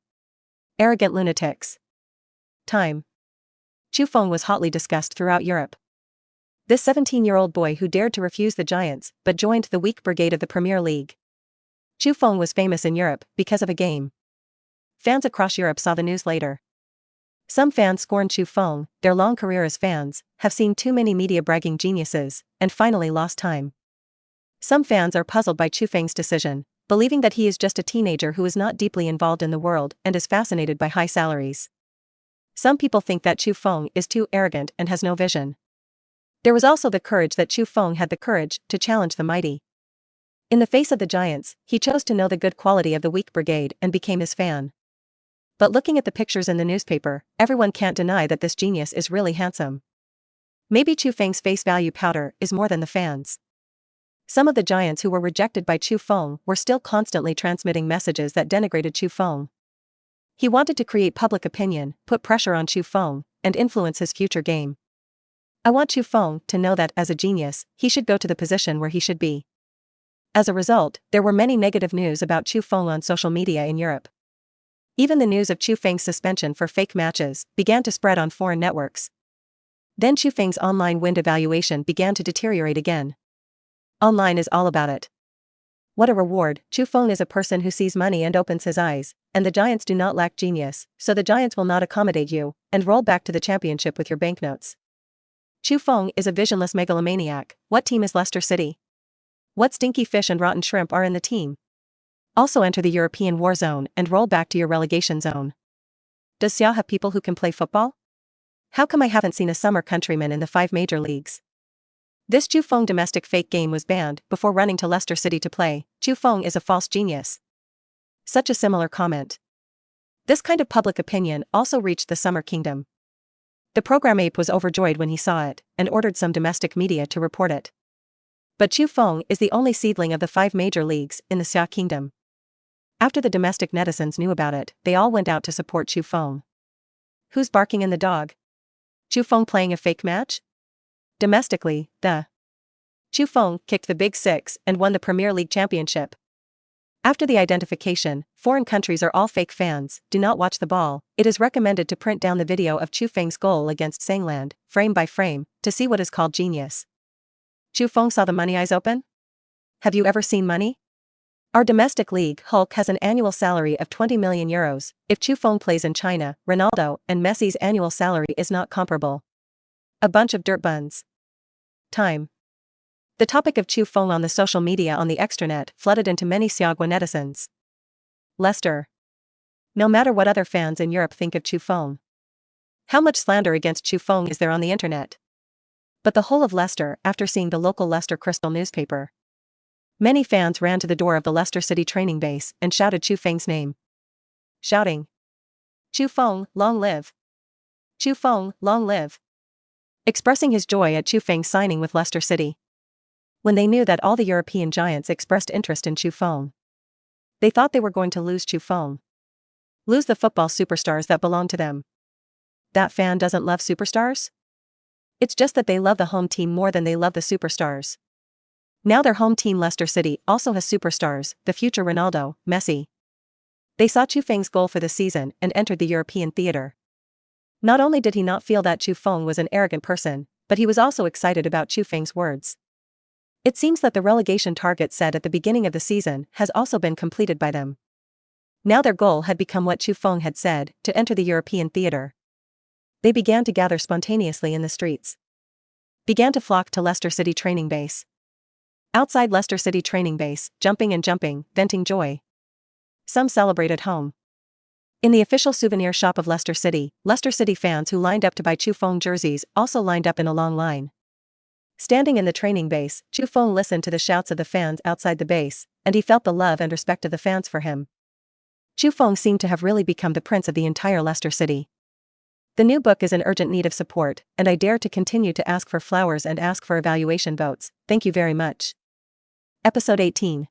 Arrogant lunatics. Time. Chu Feng was hotly discussed throughout Europe. This 17-year-old boy who dared to refuse the Giants but joined the weak brigade of the Premier League. Chu Feng was famous in Europe because of a game. Fans across Europe saw the news later. Some fans scorned Chu Feng, their long career as fans, have seen too many media bragging geniuses, and finally lost time. Some fans are puzzled by Chu Feng's decision, believing that he is just a teenager who is not deeply involved in the world and is fascinated by high salaries. Some people think that Chu Feng is too arrogant and has no vision. There was also the courage that Chu Feng had the courage to challenge the mighty. In the face of the Giants, he chose to know the good quality of the weak brigade and became his fan. But looking at the pictures in the newspaper, everyone can't deny that this genius is really handsome. Maybe Chu Feng's face value powder is more than the fans. Some of the Giants who were rejected by Chu Feng were still constantly transmitting messages that denigrated Chu Feng. He wanted to create public opinion, put pressure on Chu Feng, and influence his future game. I want Chu Feng to know that as a genius, he should go to the position where he should be. As a result, there were many negative news about Chu Feng on social media in Europe. Even the news of Chu Feng's suspension for fake matches began to spread on foreign networks. Then Chu Feng's online wind evaluation began to deteriorate again. Online is all about it. What a reward. Chu Feng is a person who sees money and opens his eyes, and the Giants do not lack genius, so the Giants will not accommodate you, and roll back to the championship with your banknotes. Chu Feng is a visionless megalomaniac. What team is Leicester City? What stinky fish and rotten shrimp are in the team? Also enter the European war zone and roll back to your relegation zone. Does Xia have people who can play football? How come I haven't seen a summer countryman in the 5 major leagues? This Chu Feng domestic fake game was banned before running to Leicester City to play. Chu Feng is a false genius. Such a similar comment. This kind of public opinion also reached the Summer Kingdom. The program ape was overjoyed when he saw it, and ordered some domestic media to report it. But Chu Feng is the only seedling of the 5 major leagues in the Xia Kingdom. After the domestic netizens knew about it, they all went out to support Chu Feng. Who's barking in the dog? Chu Feng playing a fake match? Domestically, the Chu Feng kicked the Big Six and won the Premier League championship. After the identification, foreign countries are all fake fans, do not watch the ball. It is recommended to print down the video of Chu Feng's goal against Sangland, frame by frame, to see what is called genius. Chu Feng saw the money eyes open? Have you ever seen money? Our domestic league, Hulk, has an annual salary of 20 million euros. If Chu Feng plays in China, Ronaldo and Messi's annual salary is not comparable. A bunch of dirt buns. Time. The topic of Chu Feng on the social media on the extranet flooded into many Xiaogua netizens. Leicester. No matter what other fans in Europe think of Chu Feng. How much slander against Chu Feng is there on the internet? But the whole of Leicester, after seeing the local Leicester Crystal newspaper. Many fans ran to the door of the Leicester City training base and shouted Chu Feng's name. Shouting, "Chu Feng, long live! Chu Feng, long live!" Expressing his joy at Chu Feng signing with Leicester City. When they knew that all the European giants expressed interest in Chu Feng, they thought they were going to lose Chu Feng. Lose the football superstars that belong to them. That fan doesn't love superstars? It's just that they love the home team more than they love the superstars. Now their home team Leicester City also has superstars, the future Ronaldo, Messi. They saw Chu Feng's goal for the season and entered the European theater. Not only did he not feel that Chu Feng was an arrogant person, but he was also excited about Chu Feng's words. It seems that the relegation target set at the beginning of the season has also been completed by them. Now their goal had become what Chu Feng had said, to enter the European theater. They began to gather spontaneously in the streets. Began to flock to Leicester City training base. Outside Leicester City training base, jumping and jumping, venting joy. Some celebrate at home. In the official souvenir shop of Leicester City fans who lined up to buy Chu Feng jerseys also lined up in a long line. Standing in the training base, Chu Feng listened to the shouts of the fans outside the base, and he felt the love and respect of the fans for him. Chu Feng seemed to have really become the prince of the entire Leicester City. The new book is in urgent need of support, and I dare to continue to ask for flowers and ask for evaluation votes. Thank you very much. Episode 18.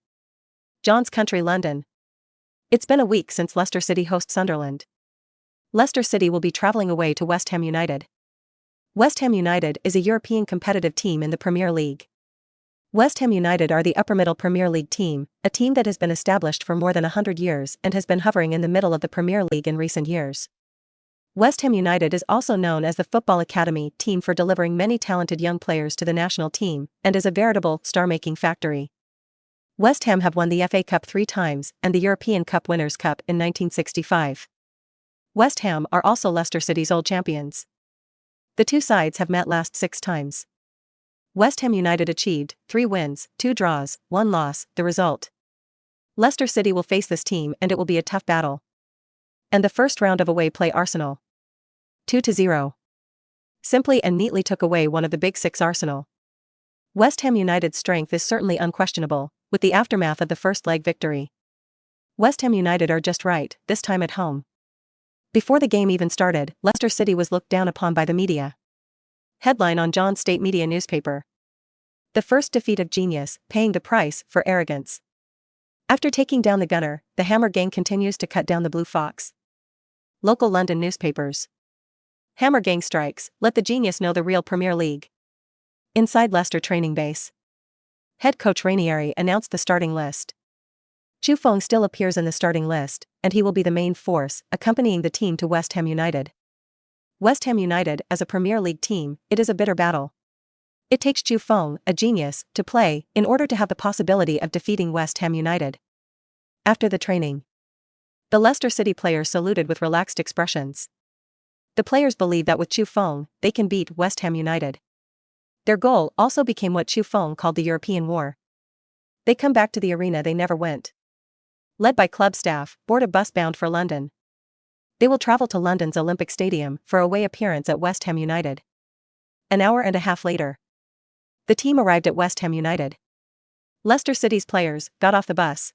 John's Country, London. It's been a week since Leicester City host Sunderland. Leicester City will be travelling away to West Ham United. West Ham United is a European competitive team in the Premier League. West Ham United are the upper-middle Premier League team, a team that has been established for more than 100 years and has been hovering in the middle of the Premier League in recent years. West Ham United is also known as the Football Academy team for delivering many talented young players to the national team, and is a veritable star-making factory. West Ham have won the FA Cup 3 times and the European Cup Winners' Cup in 1965. West Ham are also Leicester City's old champions. The two sides have met last 6 times. West Ham United achieved 3 wins, 2 draws, 1 loss, the result. Leicester City will face this team and it will be a tough battle. And the first round of away play Arsenal. 2-0. Simply and neatly took away one of the Big Six Arsenal. West Ham United's strength is certainly unquestionable, with the aftermath of the first leg victory. West Ham United are just right, this time at home. Before the game even started, Leicester City was looked down upon by the media. Headline on John's State Media newspaper. The first defeat of genius, paying the price for arrogance. After taking down the Gunner, the Hammer Gang continues to cut down the Blue Fox. Local London newspapers. Hammer Gang strikes, let the genius know the real Premier League. Inside Leicester training base. Head coach Ranieri announced the starting list. Chu Feng still appears in the starting list, and he will be the main force, accompanying the team to West Ham United. West Ham United, as a Premier League team, it is a bitter battle. It takes Chu Feng, a genius, to play, in order to have the possibility of defeating West Ham United. After the training, the Leicester City players saluted with relaxed expressions. The players believe that with Chu Feng, they can beat West Ham United. Their goal also became what Chu Feng called the European War. They come back to the arena they never went. Led by club staff, board a bus bound for London. They will travel to London's Olympic Stadium for a away appearance at West Ham United. An hour and a half later, the team arrived at West Ham United. Leicester City's players got off the bus.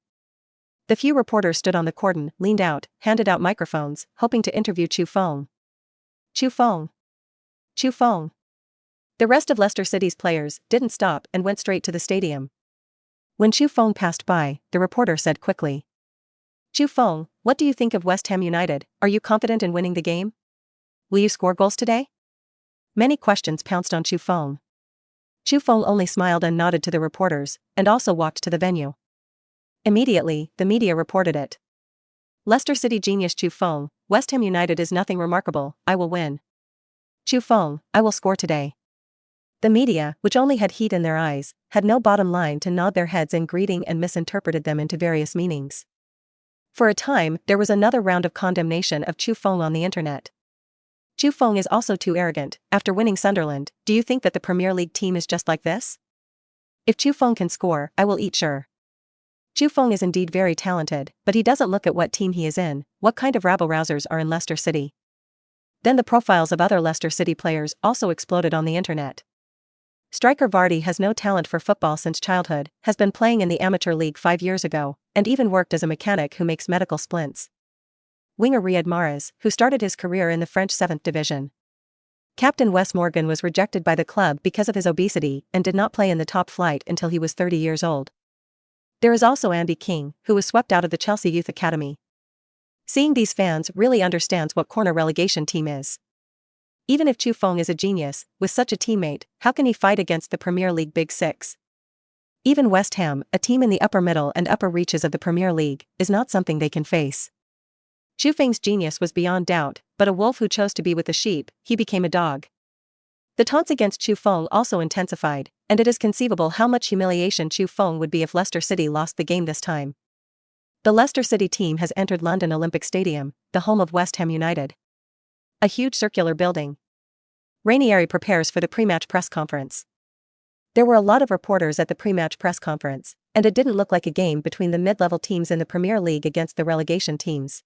The few reporters stood on the cordon, leaned out, handed out microphones, hoping to interview Chu Feng. Chu Feng. Chu Feng. The rest of Leicester City's players didn't stop and went straight to the stadium. When Chu Feng passed by, the reporter said quickly, "Chu Feng, what do you think of West Ham United? Are you confident in winning the game? Will you score goals today?" Many questions pounced on Chu Feng. Chu Feng only smiled and nodded to the reporters, and also walked to the venue. Immediately, the media reported it. Leicester City genius Chu Feng, West Ham United is nothing remarkable, I will win. Chu Feng, I will score today. The media, which only had heat in their eyes, had no bottom line to nod their heads in greeting and misinterpreted them into various meanings. For a time, there was another round of condemnation of Chu Feng on the internet. Chu Feng is also too arrogant. After winning Sunderland, do you think that the Premier League team is just like this? If Chu Feng can score, I will eat sure. Chu Feng is indeed very talented, but he doesn't look at what team he is in, what kind of rabble-rousers are in Leicester City. Then the profiles of other Leicester City players also exploded on the internet. Striker Vardy has no talent for football since childhood, has been playing in the amateur league 5 years ago, and even worked as a mechanic who makes medical splints. Winger Riyad Mahrez, who started his career in the French 7th division. Captain Wes Morgan was rejected by the club because of his obesity and did not play in the top flight until he was 30 years old. There is also Andy King, who was swept out of the Chelsea Youth Academy. Seeing these fans really understands what corner relegation team is. Even if Chu Feng is a genius, with such a teammate, how can he fight against the Premier League Big Six? Even West Ham, a team in the upper middle and upper reaches of the Premier League, is not something they can face. Chu Feng's genius was beyond doubt, but a wolf who chose to be with the sheep, he became a dog. The taunts against Chu Feng also intensified, and it is conceivable how much humiliation Chu Feng would be if Leicester City lost the game this time. The Leicester City team has entered London Olympic Stadium, the home of West Ham United. A huge circular building. Ranieri prepares for the pre-match press conference. There were a lot of reporters at the pre-match press conference, and it didn't look like a game between the mid-level teams in the Premier League against the relegation teams.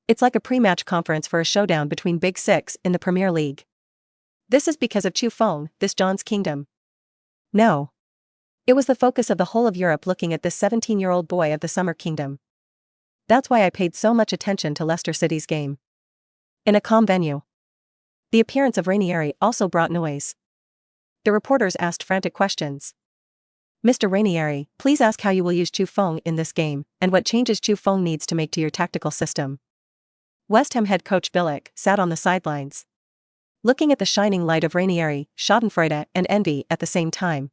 It's like a pre-match conference for a showdown between Big Six in the Premier League. This is because of Chu Feng, this John's kingdom. No. It was the focus of the whole of Europe looking at this 17-year-old boy of the Summer Kingdom. That's why I paid so much attention to Leicester City's game. In a calm venue. The appearance of Ranieri also brought noise. The reporters asked frantic questions. "Mr. Ranieri, please ask how you will use Chu Feng in this game, and what changes Chu Feng needs to make to your tactical system." West Ham head coach Billick sat on the sidelines, looking at the shining light of Ranieri, schadenfreude and envy at the same time.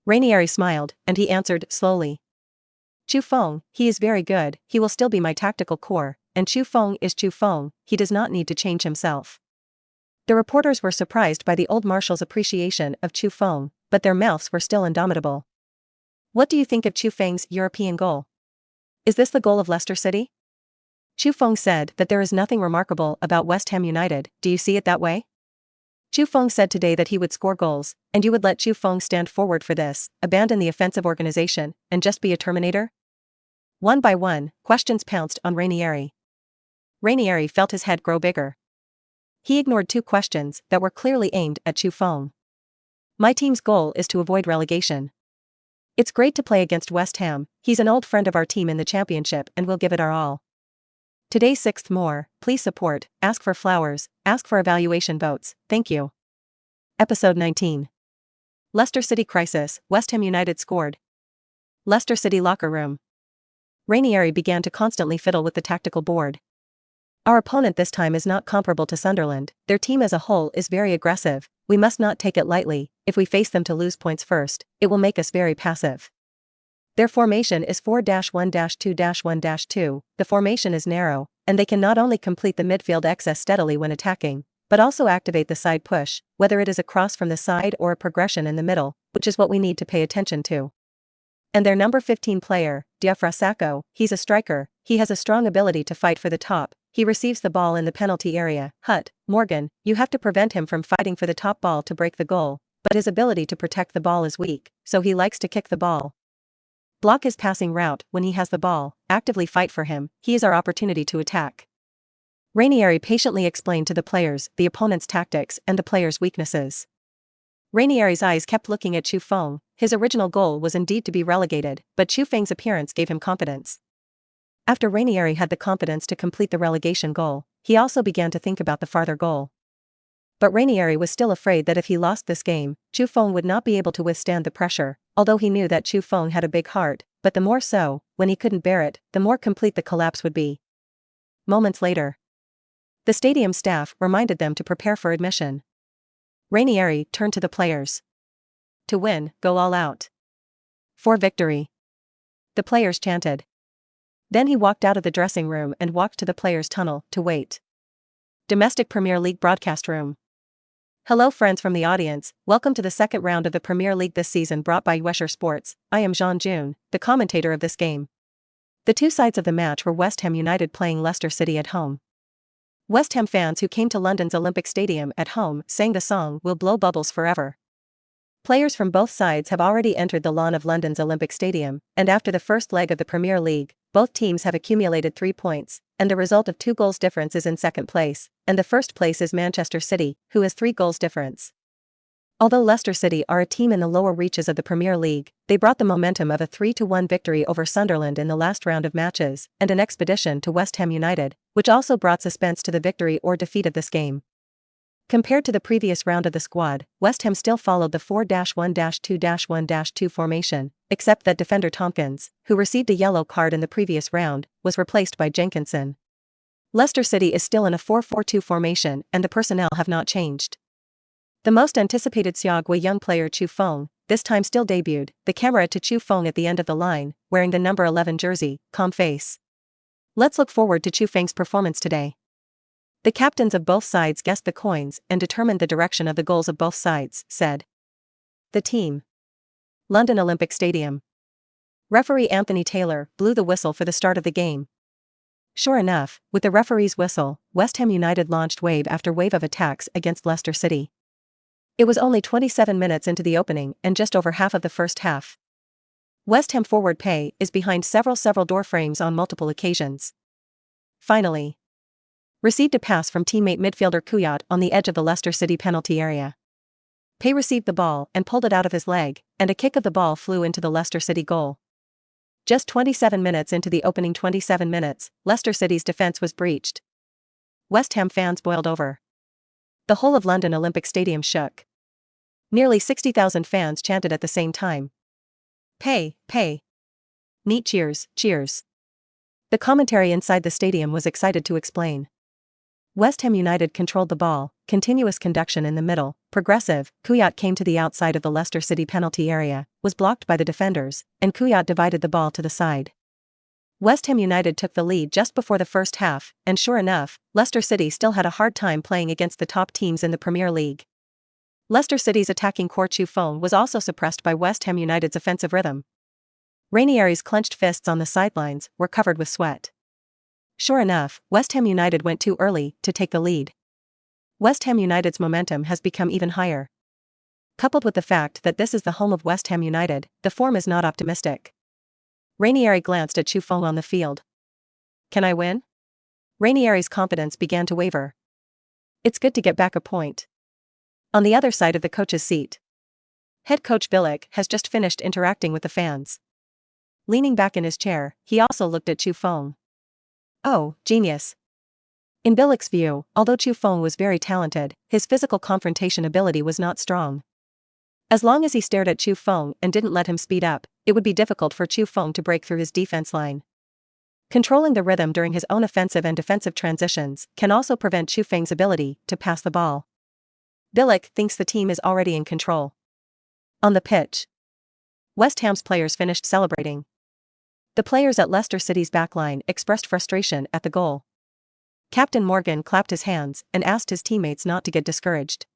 Ranieri smiled, and he answered slowly. "Chu Feng, he is very good, he will still be my tactical core, and Chu Feng is Chu Feng, he does not need to change himself." The reporters were surprised by the old marshal's appreciation of Chu Feng, but their mouths were still indomitable. "What do you think of Chu Feng's European goal? Is this the goal of Leicester City?" Chu Feng said that there is nothing remarkable about West Ham United. Do you see it that way? Chu Feng said today that he would score goals, and you would let Chu Feng stand forward for this, abandon the offensive organization, and just be a terminator? One by one, questions pounced on Ranieri. Ranieri felt his head grow bigger. He ignored 2 questions that were clearly aimed at Chu Feng. "My team's goal is to avoid relegation. It's great to play against West Ham, he's an old friend of our team in the championship and we'll give it our all. Today's 6th more, please support, ask for flowers, ask for evaluation votes, thank you." Episode 19. Leicester City crisis, West Ham United scored. Leicester City locker room. Ranieri began to constantly fiddle with the tactical board. "Our opponent this time is not comparable to Sunderland, their team as a whole is very aggressive, we must not take it lightly, if we face them to lose points first, it will make us very passive. Their formation is 4-1-2-1-2, the formation is narrow, and they can not only complete the midfield excess steadily when attacking, but also activate the side push, whether it is a cross from the side or a progression in the middle, which is what we need to pay attention to. And their number 15 player, Diafrasako, he's a striker, he has a strong ability to fight for the top, he receives the ball in the penalty area. Morgan, you have to prevent him from fighting for the top ball to break the goal, but his ability to protect the ball is weak, so he likes to kick the ball. Block his passing route when he has the ball, actively fight for him, he is our opportunity to attack. Ranieri patiently explained to the players the opponent's tactics and the players' weaknesses. Ranieri's eyes kept looking at Chu Feng. His original goal was indeed to be relegated, but Chu Feng's appearance gave him confidence. After Ranieri had the confidence to complete the relegation goal, he also began to think about the farther goal. But Ranieri was still afraid that if he lost this game, Chu Feng would not be able to withstand the pressure, although he knew that Chu Feng had a big heart, but the more so, when he couldn't bear it, the more complete the collapse would be. Moments later, the stadium staff reminded them to prepare for admission. Ranieri turned to the players. To win, go all out. For victory. The players chanted. Then he walked out of the dressing room and walked to the players' tunnel to wait. Domestic Premier League broadcast room. Hello friends from the audience, welcome to the second round of the Premier League this season brought by UEFA Sports. I am Jean June, the commentator of this game. The two sides of the match were West Ham United playing Leicester City at home. West Ham fans who came to London's Olympic Stadium at home sang the song "We'll Blow Bubbles Forever." Players from both sides have already entered the lawn of London's Olympic Stadium, and after the first leg of the Premier League, both teams have accumulated 3 points, and the result of 2 goals difference is in second place, and the first place is Manchester City, who has 3 goals difference. Although Leicester City are a team in the lower reaches of the Premier League, they brought the momentum of a 3-1 victory over Sunderland in the last round of matches, and an expedition to West Ham United, which also brought suspense to the victory or defeat of this game. Compared to the previous round of the squad, West Ham still followed the 4-1-2-1-2 formation, except that defender Tompkins, who received a yellow card in the previous round, was replaced by Jenkinson. Leicester City is still in a 4-4-2 formation and the personnel have not changed. The most anticipated Seogwi young player Chu Feng, this time still debuted, the camera to Chu Feng at the end of the line, wearing the number 11 jersey, calm face. Let's look forward to Chu Feng's performance today. The captains of both sides guessed the coins and determined the direction of the goals of both sides, said the team. London Olympic Stadium. Referee Anthony Taylor blew the whistle for the start of the game. Sure enough, with the referee's whistle, West Ham United launched wave after wave of attacks against Leicester City. It was only 27 minutes into the opening and just over half of the first half. West Ham forward Pei is behind several door frames on multiple occasions. Finally, received a pass from teammate midfielder Kuyat on the edge of the Leicester City penalty area. Pei received the ball and pulled it out of his leg, and a kick of the ball flew into the Leicester City goal. Just 27 minutes into the opening 27 minutes, Leicester City's defense was breached. West Ham fans boiled over. The whole of London Olympic Stadium shook. Nearly 60,000 fans chanted at the same time. Pei, Pei. Neat cheers, cheers. The commentary inside the stadium was excited to explain. West Ham United controlled the ball, continuous conduction in the middle, progressive, Kuyat came to the outside of the Leicester City penalty area, was blocked by the defenders, and Kuyat divided the ball to the side. West Ham United took the lead just before the first half, and sure enough, Leicester City still had a hard time playing against the top teams in the Premier League. Leicester City's attacking core Chu Feng was also suppressed by West Ham United's offensive rhythm. Ranieri's clenched fists on the sidelines were covered with sweat. Sure enough, West Ham United went too early to take the lead. West Ham United's momentum has become even higher. Coupled with the fact that this is the home of West Ham United, the form is not optimistic. Ranieri glanced at Chu Feng on the field. Can I win? Ranieri's confidence began to waver. It's good to get back a point. On the other side of the coach's seat, head coach Bilic has just finished interacting with the fans. Leaning back in his chair, he also looked at Chu Feng. Oh, genius. In Bilic's view, although Chu Feng was very talented, his physical confrontation ability was not strong. As long as he stared at Chu Feng and didn't let him speed up, it would be difficult for Chu Feng to break through his defense line. Controlling the rhythm during his own offensive and defensive transitions can also prevent Chu Feng's ability to pass the ball. Bilic thinks the team is already in control. On the pitch, West Ham's players finished celebrating. The players at Leicester City's backline expressed frustration at the goal. Captain Morgan clapped his hands and asked his teammates not to get discouraged.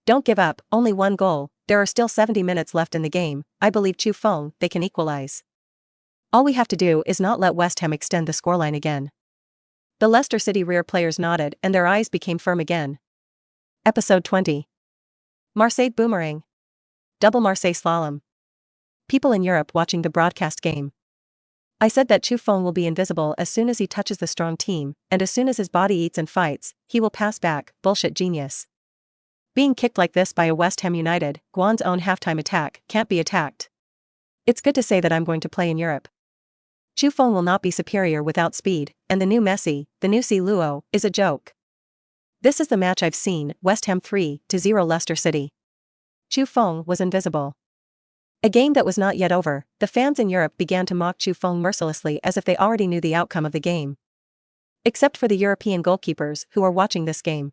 Don't give up, only one goal, there are still 70 minutes left in the game, I believe Chu Feng, they can equalize. All we have to do is not let West Ham extend the scoreline again. The Leicester City rear players nodded and their eyes became firm again. Episode 20. Marseille Boomerang. Double Marseille Slalom. People in Europe watching the broadcast game. I said that Chu Feng will be invisible as soon as he touches the strong team, and as soon as his body eats and fights, he will pass back, bullshit genius. Being kicked like this by a West Ham United, Guan's own halftime attack, can't be attacked. It's good to say that I'm going to play in Europe. Chu Feng will not be superior without speed, and the new Messi, the new C. Luo, is a joke. This is the match I've seen, West Ham 3-0 Leicester City. Chu Feng was invisible. A game that was not yet over, the fans in Europe began to mock Chu Feng mercilessly as if they already knew the outcome of the game. Except for the European goalkeepers who are watching this game.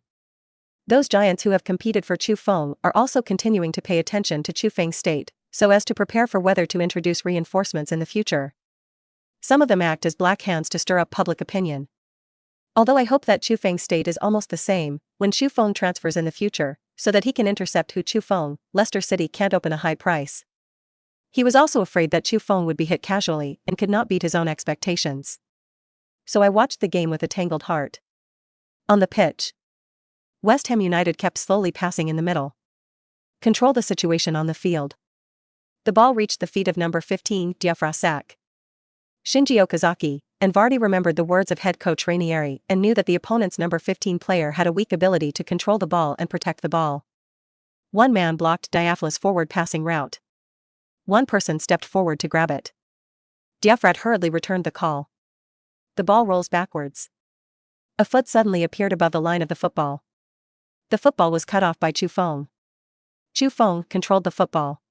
Those giants who have competed for Chu Feng are also continuing to pay attention to Chu Feng's state, so as to prepare for whether to introduce reinforcements in the future. Some of them act as black hands to stir up public opinion. Although I hope that Chu Feng's state is almost the same when Chu Feng transfers in the future, so that he can intercept Chu Feng, Leicester City can't open a high price. He was also afraid that Chu Feng would be hit casually and could not beat his own expectations. So I watched the game with a tangled heart. On the pitch, West Ham United kept slowly passing in the middle. Control the situation on the field. The ball reached the feet of number 15, Diafra Shinji Okazaki, and Vardy remembered the words of head coach Ranieri and knew that the opponent's number 15 player had a weak ability to control the ball and protect the ball. One man blocked Diafra's forward passing route. One person stepped forward to grab it. Diafra hurriedly returned the call. The ball rolls backwards. A foot suddenly appeared above the line of the football. The football was cut off by Chu Feng. Chu Feng controlled the football.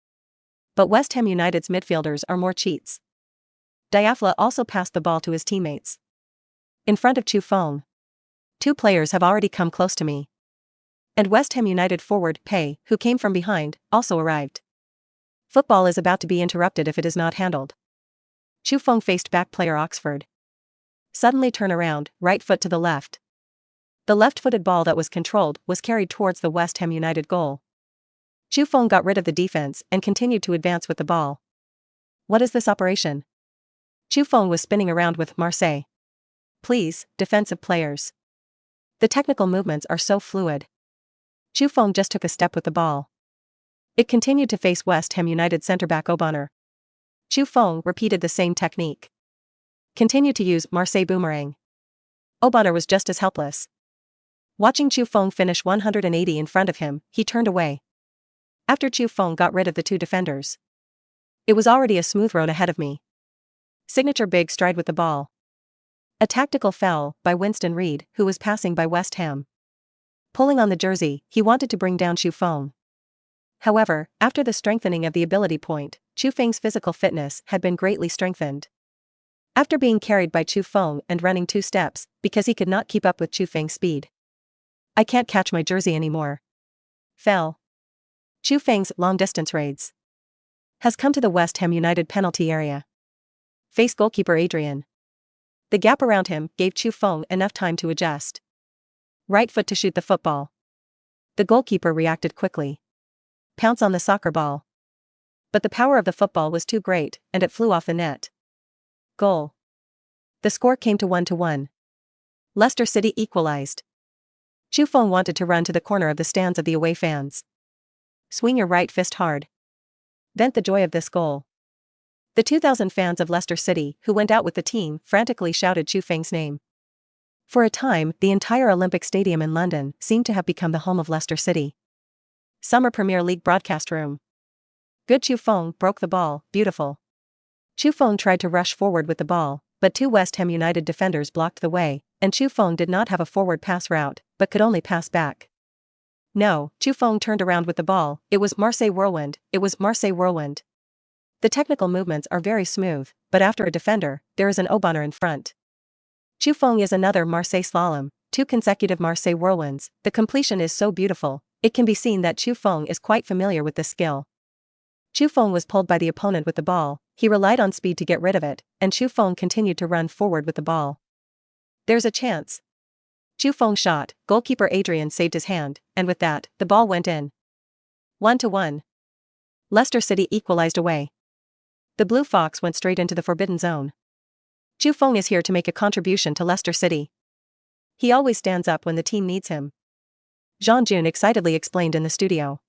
But West Ham United's midfielders are more cheats. Diafra also passed the ball to his teammates. In front of Chu Feng. Two players have already come close to me. And West Ham United forward, Pei, who came from behind, also arrived. Football is about to be interrupted if it is not handled. Chu Feng faced back player Oxford. Suddenly turn around, right foot to the left. The left-footed ball that was controlled was carried towards the West Ham United goal. Chu Feng got rid of the defense and continued to advance with the ball. What is this operation? Chu Feng was spinning around with Marseille. Please, defensive players. The technical movements are so fluid. Chu Feng just took a step with the ball. It continued to face West Ham United centre-back Obanner. Chu Feng repeated the same technique. Continued to use Marseille Boomerang. Obanner was just as helpless. Watching Chu Feng finish 180 in front of him, he turned away. After Chu Feng got rid of the two defenders. It was already a smooth road ahead of me. Signature big stride with the ball. A tactical foul by Winston Reid, who was passing by West Ham. Pulling on the jersey, he wanted to bring down Chu Feng. However, after the strengthening of the ability point, Chu Feng's physical fitness had been greatly strengthened. After being carried by Chu Feng and running 2 steps, because he could not keep up with Chu Feng's speed. I can't catch my jersey anymore. Fell. Chu Feng's long-distance raids has come to the West Ham United penalty area. Face goalkeeper Adrian. The gap around him gave Chu Feng enough time to adjust. Right foot to shoot the football. The goalkeeper reacted quickly. Pounce on the soccer ball. But the power of the football was too great, and it flew off the net. Goal. The score came to 1-1. Leicester City equalized. Chu Feng wanted to run to the corner of the stands of the away fans. Swing your right fist hard. Vent the joy of this goal. The 2,000 fans of Leicester City who went out with the team frantically shouted Chu Feng's name. For a time, the entire Olympic Stadium in London seemed to have become the home of Leicester City. Summer Premier League broadcast room. Good. Chu Feng broke the ball, beautiful. Chu Feng tried to rush forward with the ball, but 2 West Ham United defenders blocked the way, and Chu Feng did not have a forward pass route, but could only pass back. No, Chu Feng turned around with the ball, it was Marseille Whirlwind. The technical movements are very smooth, but after a defender, there is an Obanner in front. Chu Feng is another Marseille Slalom, 2 consecutive Marseille Whirlwinds. The completion is so beautiful, it can be seen that Chu Feng is quite familiar with this skill. Chu Feng was pulled by the opponent with the ball, he relied on speed to get rid of it, and Chu Feng continued to run forward with the ball. There's a chance. Chu Feng shot, goalkeeper Adrian saved his hand, and with that, the ball went in. 1-1. Leicester City equalized away. The Blue Fox went straight into the forbidden zone. Chu Feng is here to make a contribution to Leicester City. He always stands up when the team needs him. Jean Jun excitedly explained in the studio.